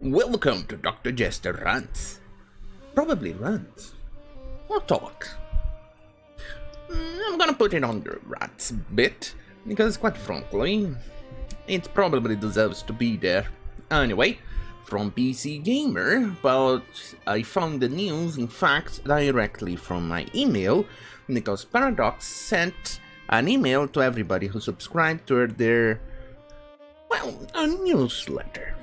Welcome to Dr. Jester Rants. Probably Rants. Or Talks. I'm gonna put it on the Rants bit, because quite frankly, it probably deserves to be there. Anyway, from PC Gamer, but I found the news, in fact, directly from my email, because Paradox sent an email to everybody who subscribed to their, a newsletter.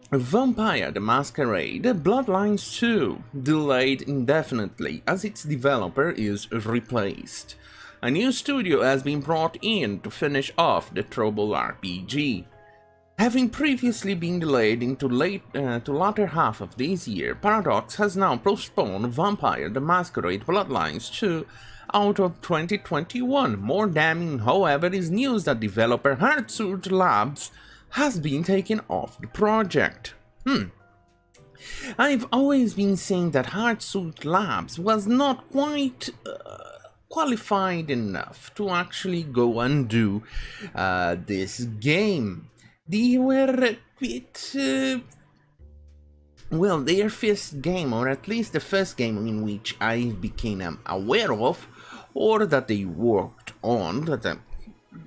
Vampire the Masquerade Bloodlines 2 delayed indefinitely as its developer is replaced. A new studio has been brought in to finish off the troubled RPG. Having previously been delayed into latter half of this year, Paradox has now postponed Vampire the Masquerade Bloodlines 2 out of 2021. More damning, however, is news that developer Hardsuit Labs has been taken off the project. I've always been saying that Hardsuit Labs was not quite qualified enough to actually go and do this game. They were a bit, their first game, or at least the first game in which I became aware of, or that they worked on, that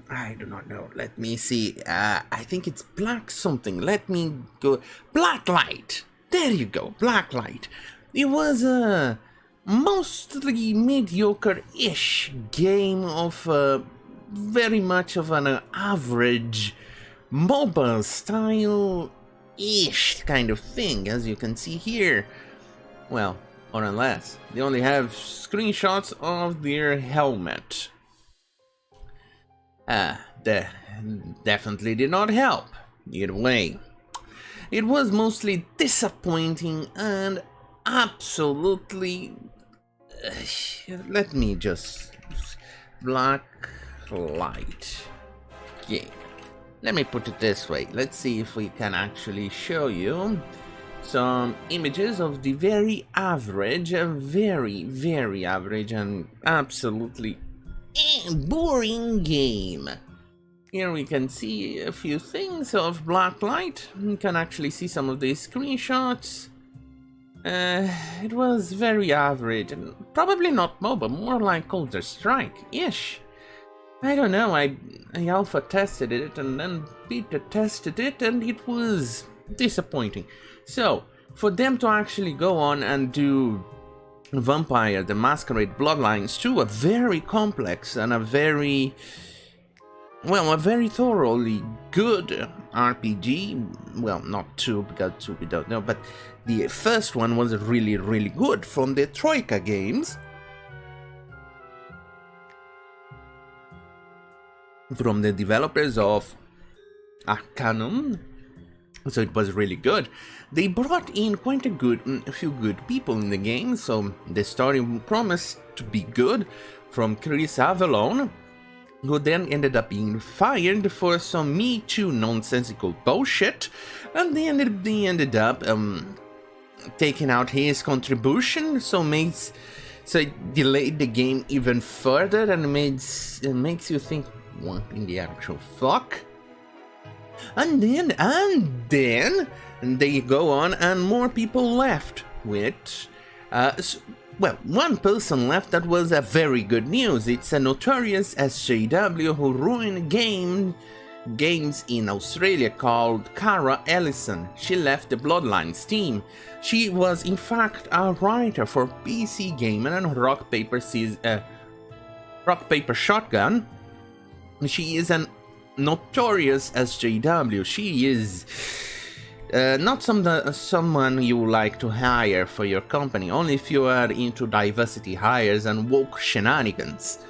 I do not know. Let me see. I think it's black something. Let me go. Blacklight. There you go. Blacklight. It was a mostly mediocre-ish game of very much of an average mobile style-ish kind of thing, as you can see here. Well, or unless they only have screenshots of their helmet. That definitely did not help. Either way, it was mostly disappointing and absolutely... let me just... Blacklight game. Let me put it this way. Let's see if we can actually show you some images of the very average, very average and absolutely boring game. Here we can see a few things of Blacklight. You can actually see some of the screenshots. It was very average and probably not mobile, more like Counter-Strike-ish. I don't know, I alpha tested it and then beta tested it and it was disappointing. So, for them to actually go on and do Vampire the Masquerade Bloodlines 2, a very complex and a very thoroughly good RPG. Well, not 2, because 2 we don't know, but the first one was really good from the Troika games. From the developers of Arcanum. So it was really good. They brought in quite a few good people in the game, so the story promised to be good, from Chris Avelone, who then ended up being fired for some Me Too nonsensical bullshit, and they ended up taking out his contribution, so it delayed the game even further, and makes you think, what in the actual fuck? And then they go on and more people left with, one person left that was a very good news. It's a notorious SJW who ruined games in Australia called Cara Ellison. She left the Bloodlines team. She was in fact a writer for PC Gamer and Rock Paper Shotgun. She is an notorious SJW. She is not someone you like to hire for your company, only if you are into diversity hires and woke shenanigans.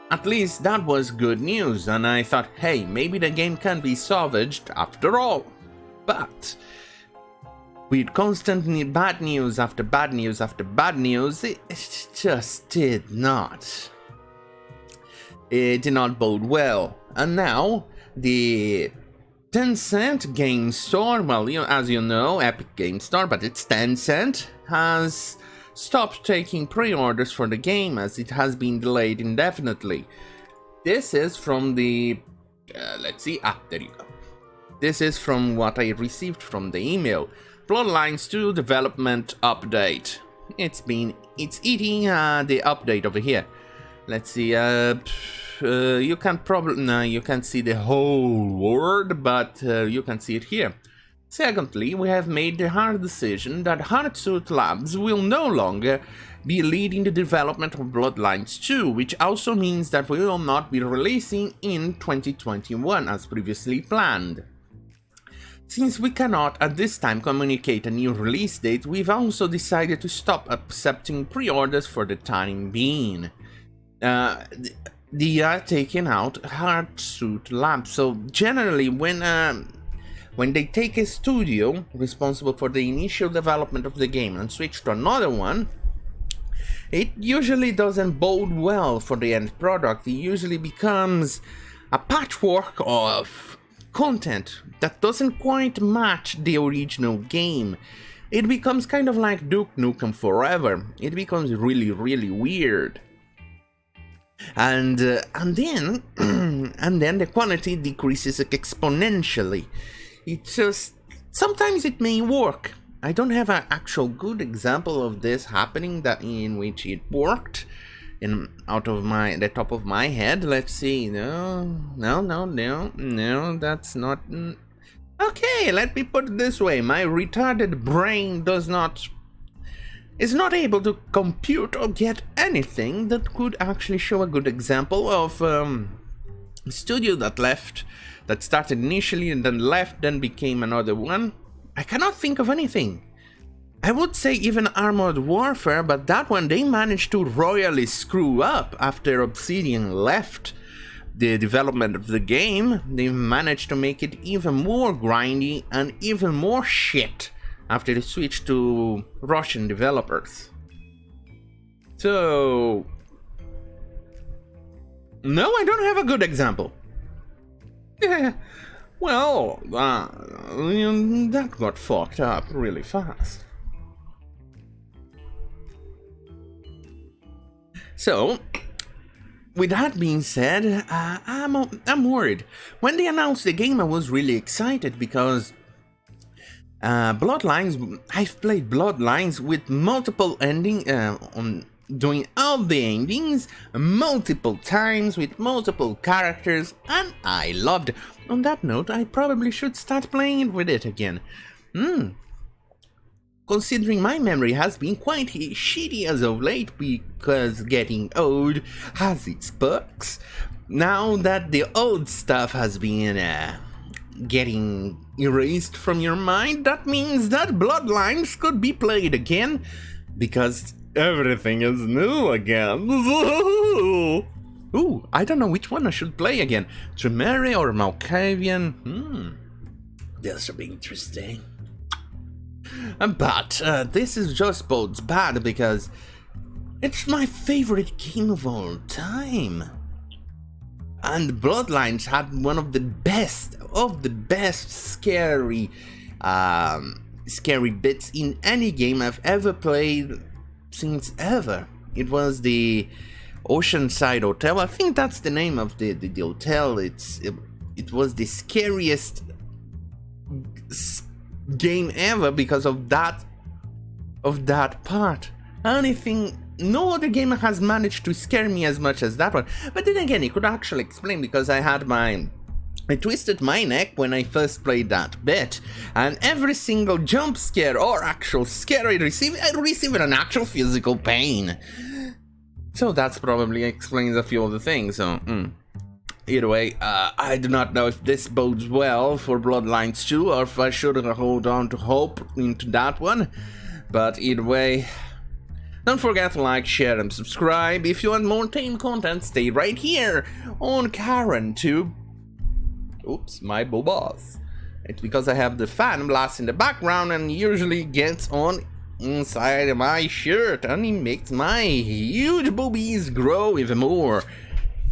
At least that was good news, and I thought, hey, maybe the game can be salvaged after all. But with constantly bad news after bad news after bad news, it just did not. It did not bode well. And now, the Tencent game store, as you know, Epic Game Store, but it's Tencent, has stopped taking pre-orders for the game as it has been delayed indefinitely. This is from the, let's see, there you go. This is from what I received from the email. Bloodlines 2 development update. It's eating the update over here. Let's see. You can't see the whole word, but you can see it here. Secondly, we have made the hard decision that Hardsuit Labs will no longer be leading the development of Bloodlines 2, which also means that we will not be releasing in 2021 as previously planned. Since we cannot at this time communicate a new release date, we've also decided to stop accepting pre-orders for the time being. They are taking out Hardsuit Labs, so generally when they take a studio responsible for the initial development of the game and switch to another one, it usually doesn't bode well for the end product. It usually becomes a patchwork of content that doesn't quite match the original game. It becomes kind of like Duke Nukem Forever. It becomes really, really weird. And then the quality decreases exponentially. It's just, sometimes it may work. I don't have an actual good example of this happening in which it worked out of the top of my head. Let's see. No, that's not. Okay, let me put it this way. My retarded brain is not able to compute or get anything that could actually show a good example of a studio that started initially and then left, then became another one. I cannot think of anything. I would say even Armored Warfare, but that one they managed to royally screw up after Obsidian left the development of the game. They managed to make it even more grindy and even more shit after they switched to Russian developers. So, no, I don't have a good example. Yeah, well, that got fucked up really fast. So, with that being said, I'm worried. When they announced the game, I was really excited because Bloodlines, I've played Bloodlines with multiple endings, doing all the endings multiple times with multiple characters, and I loved it. On that note, I probably should start playing with it again. Considering my memory has been quite shitty as of late because getting old has its perks. Now that the old stuff has been getting erased from your mind, that means that Bloodlines could be played again because everything is new again. Ooh, I don't know which one I should play again. Tremere or Malkavian? This should be interesting. But this is just bodes bad because it's my favorite game of all time. And Bloodlines had one of the best scary bits in any game I've ever played since ever. It was the Oceanside Hotel. I think that's the name of the hotel. It was the scariest game ever because of that part. No other game has managed to scare me as much as that one. But then again, it could actually explain because I twisted my neck when I first played that bit, and every single jump scare or actual scare I received an actual physical pain. So that's probably explains a few other things. So either way, I do not know if this bodes well for Bloodlines 2 or if I should hold on to hope into that one. But either way, don't forget to like, share, and subscribe. If you want more tame content, stay right here on Cara Tube. Oops, my bobas. It's because I have the fan blast in the background and usually gets on inside my shirt and it makes my huge boobies grow even more.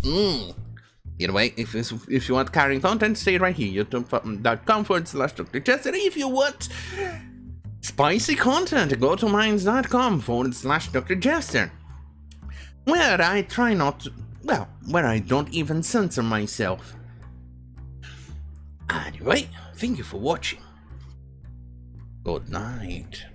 Either way, if you want carrying content, stay right here, youtube.com/Dr. Jester. If you want spicy content, go to minds.com/Dr. Jester, where I try not to, where I don't even censor myself. Anyway, Thank you for watching. Good night.